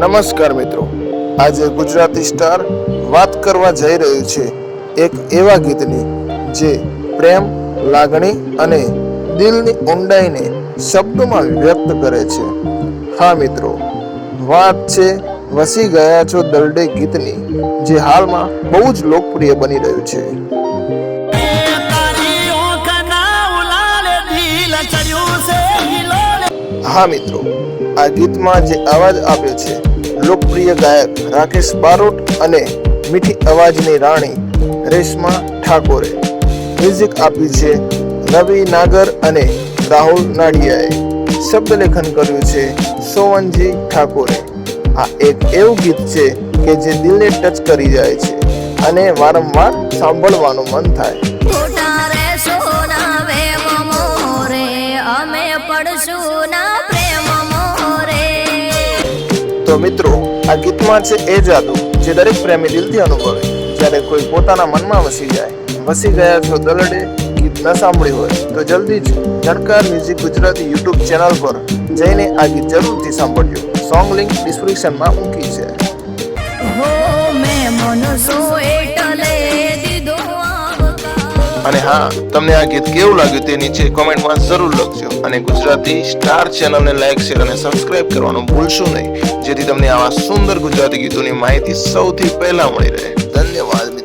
નમસ્કાર મિત્રો, આજે ગુજરાતી સ્ટાર વાત કરવા જઈ રહ્યું છે એક એવા ગીતની જે પ્રેમ, લાગણી અને દિલની ઊંડાઈને શબ્દોમાં વ્યક્ત કરે છે. હા મિત્રો, વાત છે વસી ગયા છો દરડે ગીતની, જે હાલમાં બહુ જ લોકપ્રિય બની રહ્યું છે. હા મિત્રો, આ ગીતમાં જે અવાજ આપ્યો છે લોકપ્રિય ગાયક રાકેશ બારોટ અને મીઠી અવાજની રાણી રેશમા ઠાકોરે. મ્યુઝિક આપ્યું છે રવિ નાગર અને રાહુલ નાડિયાએ. શબ્દ લેખન કર્યું છે સોવનજી ઠાકોરે. આ એક એવું ગીત છે કે જે દિલને ટચ કરી જાય છે અને વારંવાર સાંભળવાનું મન થાય. તો મિત્રો, આ ગીતમાં છે એ જાદુ જે દરેક પ્રેમી દિલથી અનુભવે જ્યારે કોઈ પોતાના મનમાં વસી જાય. વસી ગયા છો દલડે ગીત ન સાંભળ્યું હોય તો જલ્દી જ જણકાર મ્યુઝિક ગુજરાતી યુટ્યુબ ચેનલ પર જઈને આ ગીત જરૂરથી સાંભળજો. સોંગ લિંક ડિસ્ક્રિપ્શનમાં મૂકી છે. અને હા, તમને આ ગીત કેવું લાગ્યું તે નીચે કોમેન્ટમાં જરૂર લખજો. અને ગુજરાતી સ્ટાર ચેનલને લાઈક, શેર અને સબસ્ક્રાઇબ કરવાનું ભૂલશો નહીં, જેથી તમને આવા સુંદર ગુજરાતી ગીતોની માહિતી સૌથી પહેલા મળી રહે. ધન્યવાદ.